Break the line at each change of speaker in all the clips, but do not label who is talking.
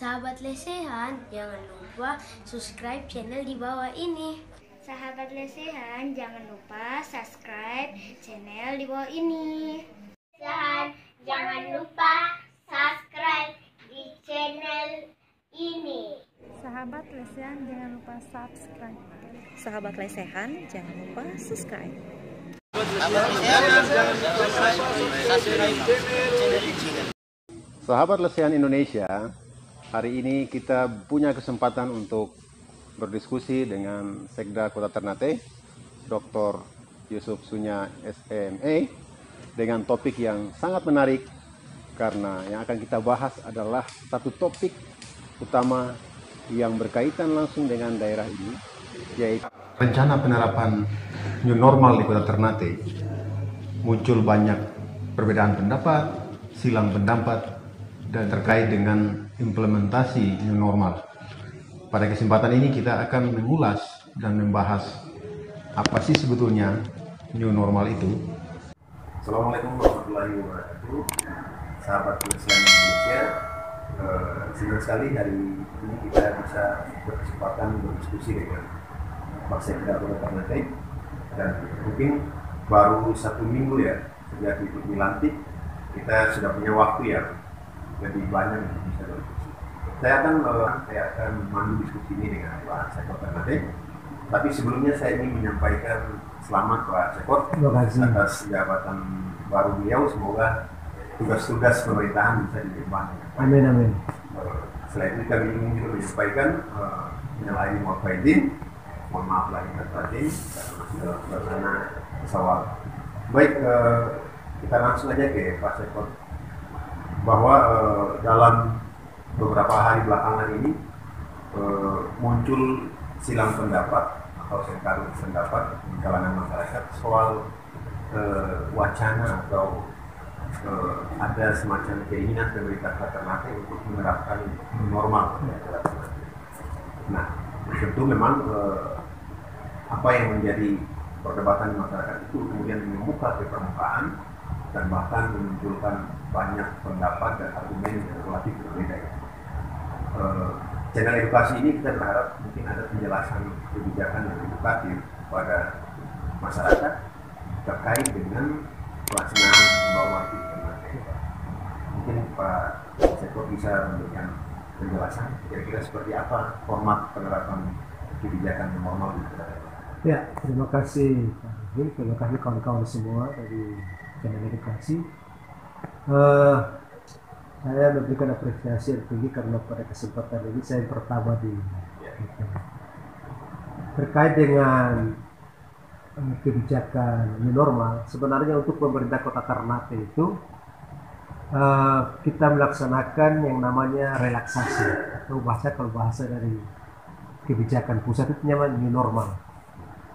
Sahabat lesehan, jangan lupa subscribe channel di bawah ini.
Sahabat lesehan, jangan lupa subscribe channel di bawah ini.
Lesehan, jangan lupa subscribe di channel ini.
Sahabat lesehan, jangan lupa subscribe.
Sahabat lesehan, jangan lupa subscribe.
Sahabat lesehan Indonesia, hari ini kita punya kesempatan untuk berdiskusi dengan Sekda Kota Ternate, Dr. Yusuf Sunya SME, dengan topik yang sangat menarik karena yang akan kita bahas adalah satu topik utama yang berkaitan langsung dengan daerah ini, yaitu rencana penerapan new normal di Kota Ternate. Muncul banyak perbedaan pendapat, silang pendapat, dan terkait dengan implementasi new normal. Pada kesempatan ini kita akan mengulas dan membahas apa sih sebetulnya new normal itu. Assalamualaikum warahmatullahi wabarakatuh. Sahabat lesehan Indonesia, senang sekali hari ini kita bisa berkesempatan berdiskusi dengan Pak Sekda Kota Ternate, dan mungkin baru 1 minggu ya sejak itu dilantik, kita sudah punya waktu ya lebih banyak untuk bisa berdiskusi. Saya akan memandu diskusi ini dengan Pak Sekda Ternate. Tapi sebelumnya saya ingin menyampaikan selamat Pak Sekda atas jabatan baru beliau. Semoga tugas-tugas pemerintahan bisa diemban.
Amin, amin.
Selain itu kami ingin juga menyampaikan minal aidin wal faizin, mohon maaf lahir dan batin karena masih dalam suasana pesawat. Baik, kita langsung aja ke Pak Sekda, bahwa dalam beberapa hari belakangan ini muncul silang pendapat atau sengkarut pendapat di kalangan masyarakat soal wacana atau ada semacam keinginan pemerintah Ternate untuk menerapkan normal. Nah, tentu memang apa yang menjadi perdebatan masyarakat itu kemudian membuka ke permukaan dan bahkan memunculkan banyak pendapat dan argumen yang relatif berbeda. Channel edukasi ini kita berharap mungkin ada penjelasan kebijakan yang edukatif kepada masyarakat terkait dengan pelaksanaan normatif. Mungkin Pak Sekda bisa memberikan penjelasan kira-kira seperti apa format penerapan kebijakan normal di Kota Ternate.
Ya, terima kasih Pak Rudi, terima kasih kawan-kawan semua dari channel edukasi. Saya memberikan apresiasi yang tinggi karena pada kesempatan ini saya pertama di terkait dengan kebijakan new normal. Sebenarnya untuk pemerintah Kota Ternate itu kita melaksanakan yang namanya relaksasi atau kalau bahasa dari kebijakan pusat itu namanya new normal.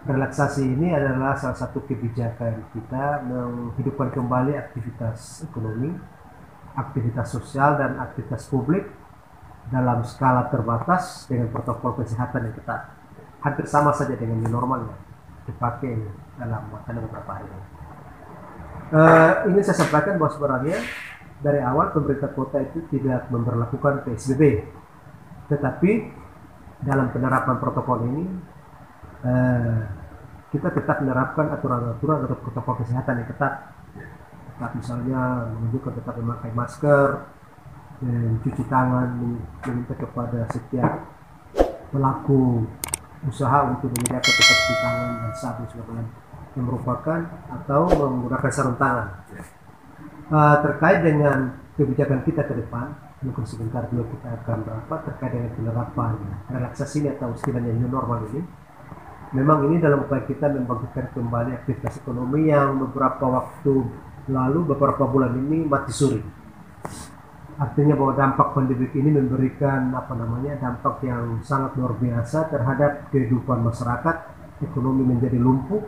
Relaksasi ini adalah salah satu kebijakan kita menghidupkan kembali aktivitas ekonomi, aktivitas sosial dan aktivitas publik dalam skala terbatas dengan protokol kesehatan yang ketat. Hampir sama saja dengan new normal yang dipakai dalam beberapa hari ini. Ini saya sampaikan bahwa sebenarnya dari awal pemerintah kota itu tidak memberlakukan PSBB, tetapi dalam penerapan protokol ini kita tetap menerapkan aturan-aturan atau protokol kesehatan yang ketat. Tetap misalnya menunjukkan tetap memakai masker, mencuci tangan, meminta kepada setiap pelaku usaha untuk menyediakan tetap cuci tangan dan sabun sebagainya yang merupakan atau menggunakan sarung tangan. Terkait dengan kebijakan kita ke depan, mungkin sebentar dulu kita akan terkait dengan penerapan relaksasi ini atau istilahnya new normal ini. Memang ini dalam upaya kita membangkitkan kembali aktivitas ekonomi yang beberapa waktu lalu, beberapa bulan ini mati suri. Artinya bahwa dampak pandemi ini memberikan dampak yang sangat luar biasa terhadap kehidupan masyarakat. Ekonomi menjadi lumpuh,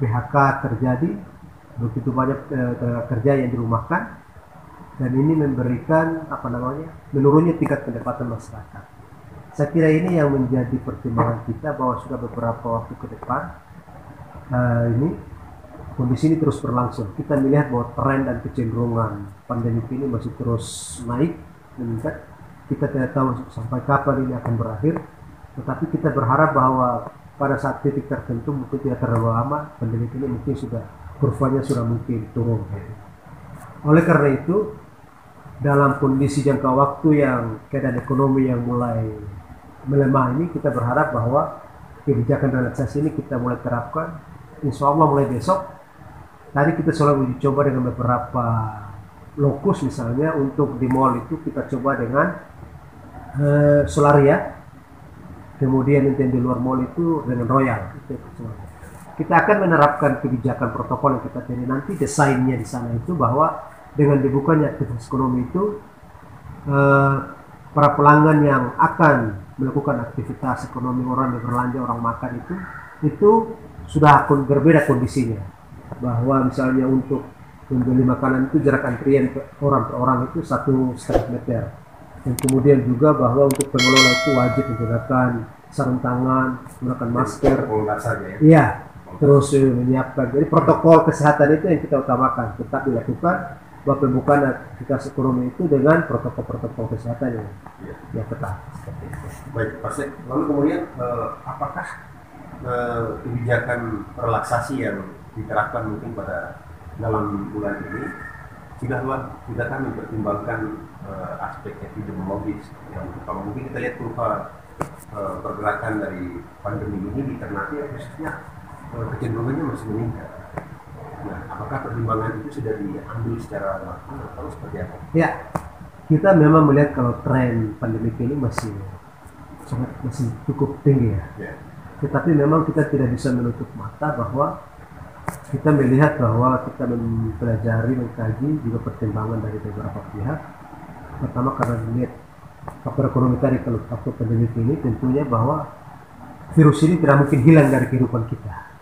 PHK terjadi, begitu banyak kerja yang dirumahkan, dan ini memberikan menurunnya tingkat pendapatan masyarakat. Saya kira ini yang menjadi pertimbangan kita bahwa sudah beberapa waktu ke depan ini kondisi ini terus berlangsung. Kita melihat bahwa tren dan kecenderungan pandemi ini masih terus naik, meningkat, kita tidak tahu sampai kapan ini akan berakhir, tetapi kita berharap bahwa pada saat titik tertentu, mungkin tidak terlalu lama, pandemi ini mungkin sudah kurvanya sudah mungkin turun. Oleh karena itu, dalam kondisi jangka waktu yang keadaan ekonomi yang mulai melemah ini, kita berharap bahwa kebijakan relaksasi ini kita mulai terapkan, insya Allah mulai besok. Tadi kita selalu uji coba dengan beberapa lokus, misalnya untuk di mall itu kita coba dengan Solaria, kemudian yang di luar mall itu dengan Royal. Kita akan menerapkan kebijakan protokol yang kita jadi nanti desainnya di sana itu bahwa dengan dibukanya aktivitas ekonomi itu para pelanggan yang akan melakukan aktivitas ekonomi, orang yang berbelanja, orang makan itu sudah akan berbeda kondisinya, bahwa misalnya untuk membeli makanan itu jarak antrian orang per orang itu 1,5 meter, dan kemudian juga bahwa untuk pengelola itu wajib menggunakan sarung tangan, menggunakan masker, iya, terus menyiapkan. Jadi protokol kesehatan itu yang kita utamakan, tetap dilakukan bahwa pembukaan aktivitas ekonomi itu dengan protokol kesehatan yang ketat.
Baik, Pak Sek. Lalu kemudian apakah kebijakan relaksasi yang diterapkan mungkin pada dalam bulan ini sudahkah mempertimbangkan aspek epidemiologis? Yang kalau mungkin kita lihat kurva pergerakan dari pandemi ini di Ternate khususnya kecenderungannya masih meningkat. Nah, apakah pertimbangan itu sudah diambil secara matang atau seperti apa?
Ya, kita memang melihat kalau tren pandemi ini masih cukup tinggi ya. Tetapi memang kita tidak bisa menutup mata bahwa kita melihat bahwa kita mempelajari, mengkaji juga pertimbangan dari beberapa pihak. Pertama karena melihat faktor ekonomi tadi, kalau faktor pandemi ini tentunya bahwa virus ini tidak mungkin hilang dari kehidupan kita.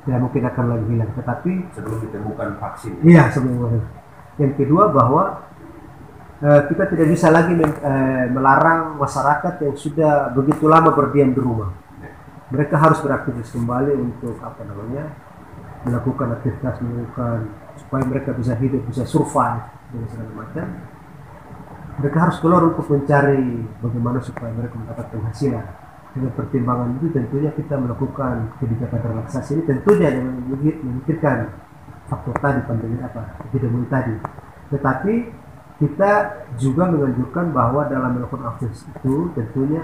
Tidak mungkin akan lagi hilang, tetapi
sebelum ditemukan vaksin.
Iya, sebelum. Yang kedua bahwa kita tidak bisa lagi melarang masyarakat yang sudah begitu lama berdiam di rumah. Mereka harus beraktivitas kembali untuk melakukan aktivitas, supaya mereka bisa hidup, bisa survive dan segala macam. Mereka harus keluar untuk mencari bagaimana supaya mereka mendapat penghasilan. Dengan pertimbangan itu tentunya kita melakukan kebijakan relaksasi ini tentunya dengan memikirkan faktor tadi, pandemi epidemi tadi. Tetapi kita juga menganjurkan bahwa dalam melakukan aktivitas itu tentunya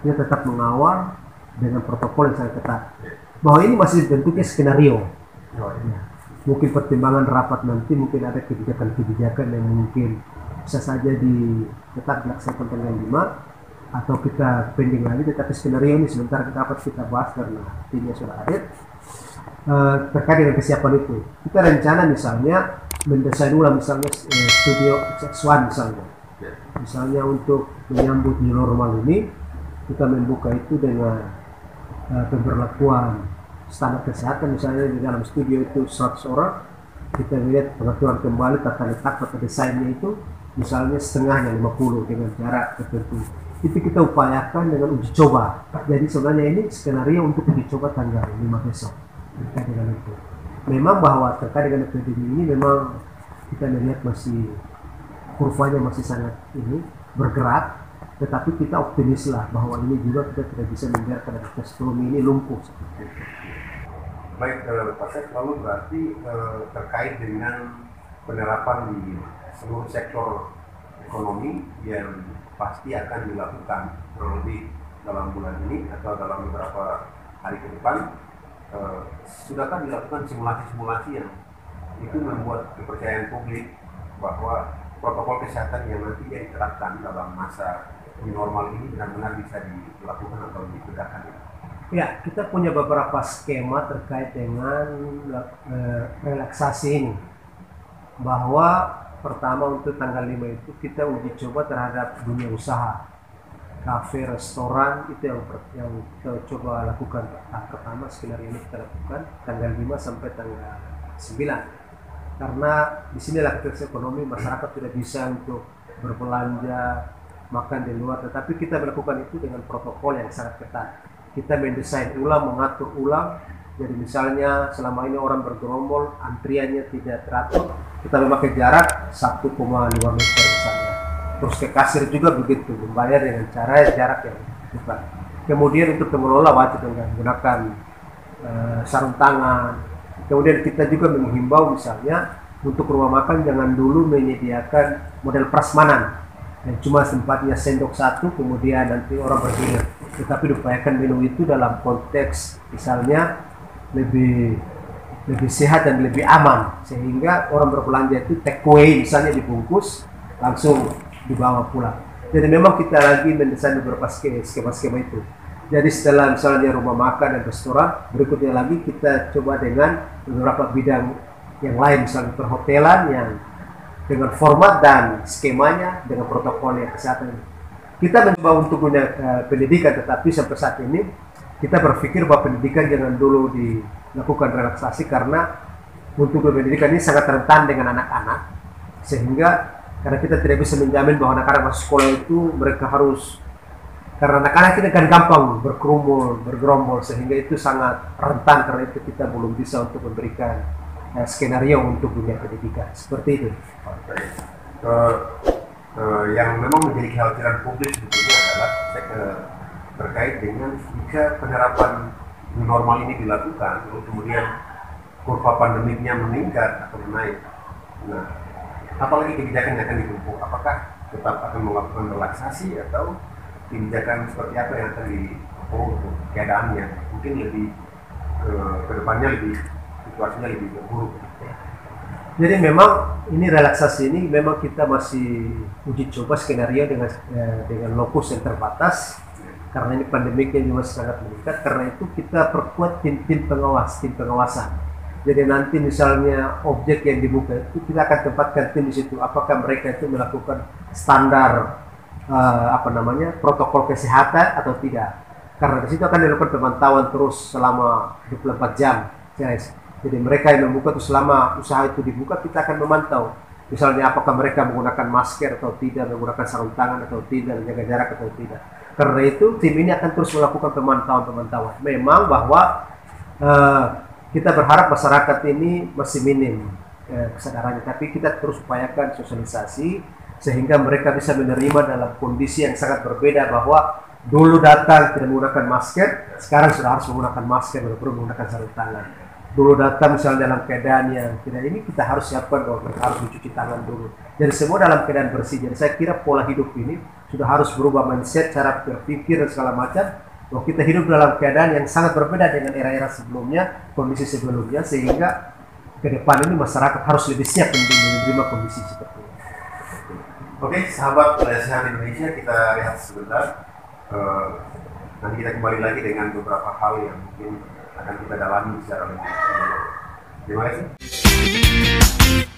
kita tetap mengawal dengan protokol yang sangat ketat. Bahwa ini masih bentuknya skenario. Mungkin pertimbangan rapat nanti mungkin ada kebijakan-kebijakan yang mungkin bisa saja tetap dilaksanakan tanggal 5 atau kita pending lagi, tetapi skenario ini sementara kita bahas karena timnya sudah hadir terkait dengan kesiapan itu. Kita rencana misalnya mendesain ulang misalnya studio X1 misalnya untuk menyambut new normal ini, kita membuka itu dengan pemberlakuan standar kesehatan, misalnya di dalam studio itu 100 orang, kita lihat pengaturan kembali tata letak atau desainnya itu misalnya setengahnya 50 dengan jarak tertentu. Itu kita upayakan dengan uji coba. Jadi sebenarnya ini skenario untuk uji coba tanggal 5 besok terkait dengan itu. Memang bahwa terkait dengan epidemi ini memang kita melihat masih kurvanya masih sangat bergerak, tetapi kita optimis lah bahwa ini juga kita tidak bisa membiarkan aktivitas ekonomi ini lumpuh.
Baik, Pak Sek, lalu berarti terkait dengan penerapan di seluruh sektor ekonomi yang pasti akan dilakukan lebih dalam bulan ini atau dalam beberapa hari ke depan, sudahkah dilakukan simulasi-simulasi yang itu membuat kepercayaan publik bahwa protokol kesehatan yang nanti diterapkan dalam masa normal ini benar-benar bisa dilakukan atau ditegakkan?
Ya, kita punya beberapa skema terkait dengan relaksasi ini, bahwa pertama untuk tanggal 5 itu kita uji coba terhadap dunia usaha, kafe, restoran, itu yang kita coba lakukan. Pertama skenario ini kita lakukan tanggal 5 sampai tanggal 9, karena di sini aktivitas ekonomi masyarakat tidak bisa untuk berbelanja, makan di luar, tetapi kita melakukan itu dengan protokol yang sangat ketat. Kita mendesain ulang, mengatur ulang. Jadi misalnya selama ini orang bergerombol, antriannya tidak teratur, kita memakai jarak 1,5 meter misalnya. terus ke kasir juga begitu, membayar dengan cara jarak yang cepat. Kemudian untuk pengelola wajib menggunakan sarung tangan. Kemudian kita juga menghimbau misalnya untuk rumah makan jangan dulu menyediakan model prasmanan yang cuma tempatnya sendok satu kemudian nanti orang berdiri, tetapi diupayakan menu itu dalam konteks misalnya lebih sehat dan lebih aman, sehingga orang berbelanja itu take away misalnya dibungkus langsung dibawa pulang. Jadi memang kita lagi mendesain beberapa skema itu. Jadi setelah misalnya rumah makan dan restoran, berikutnya lagi kita coba dengan beberapa bidang yang lain, misalnya perhotelan yang dengan format dan skemanya dengan protokol yang kesehatan. Kita mencoba untuk punya pendidikan, tetapi sampai saat ini kita berpikir bahwa pendidikan jangan dulu dilakukan relaksasi, karena untuk pendidikan ini sangat rentan dengan anak-anak, sehingga karena kita tidak bisa menjamin bahwa anak-anak masuk sekolah itu mereka harus, karena anak-anak kita kan gampang berkerumun, bergerombol, sehingga itu sangat rentan. Karena itu kita belum bisa untuk memberikan skenario untuk dunia pendidikan seperti itu.
Yang memang menjadi kekhawatiran publik sebetulnya adalah terkait dengan jika penerapan new normal ini dilakukan, lalu kemudian kurva pandemiknya meningkat atau naik. Nah, apalagi kebijakan yang akan ditempuh? Apakah tetap akan melakukan relaksasi atau kebijakan seperti apa yang akan ditempuh untuk keadaannya? Mungkin lebih kedepannya situasinya lebih buruk.
Jadi memang ini relaksasi ini memang kita masih uji coba skenario dengan lokus yang terbatas, karena ini pandemiknya juga sangat meningkat. Karena itu kita perkuat tim pengawasan. Jadi nanti misalnya objek yang dibuka itu kita akan tempatkan tim di situ. Apakah mereka itu melakukan standar protokol kesehatan atau tidak? Karena di situ akan dilakukan pemantauan terus selama 24 jam. Jadi mereka yang membuka itu selama usaha itu dibuka, kita akan memantau. Misalnya apakah mereka menggunakan masker atau tidak, menggunakan sarung tangan atau tidak, menjaga jarak atau tidak. Karena itu tim ini akan terus melakukan pemantauan. Memang bahwa kita berharap masyarakat ini masih minim kesadarannya, tapi kita terus upayakan sosialisasi sehingga mereka bisa menerima dalam kondisi yang sangat berbeda, bahwa dulu datang tidak menggunakan masker, sekarang sudah harus menggunakan masker, perlu menggunakan sarung tangan. Dulu datang misalnya dalam keadaan yang tidak ini, kita harus siapkan bahwa mereka harus mencuci tangan dulu. Jadi semua dalam keadaan bersih. Jadi saya kira pola hidup ini sudah harus berubah mindset, cara berpikir dan segala macam, bahwa kita hidup dalam keadaan yang sangat berbeda dengan era-era sebelumnya, kondisi sebelumnya, sehingga ke depan ini masyarakat harus lebih siap untuk menerima kondisi seperti ini.
Oke, sahabat Lesehan Indonesia, kita lihat sebentar. Nanti kita kembali lagi dengan beberapa hal yang mungkin akan kita dalami secara lebih lanjut. Terima kasih.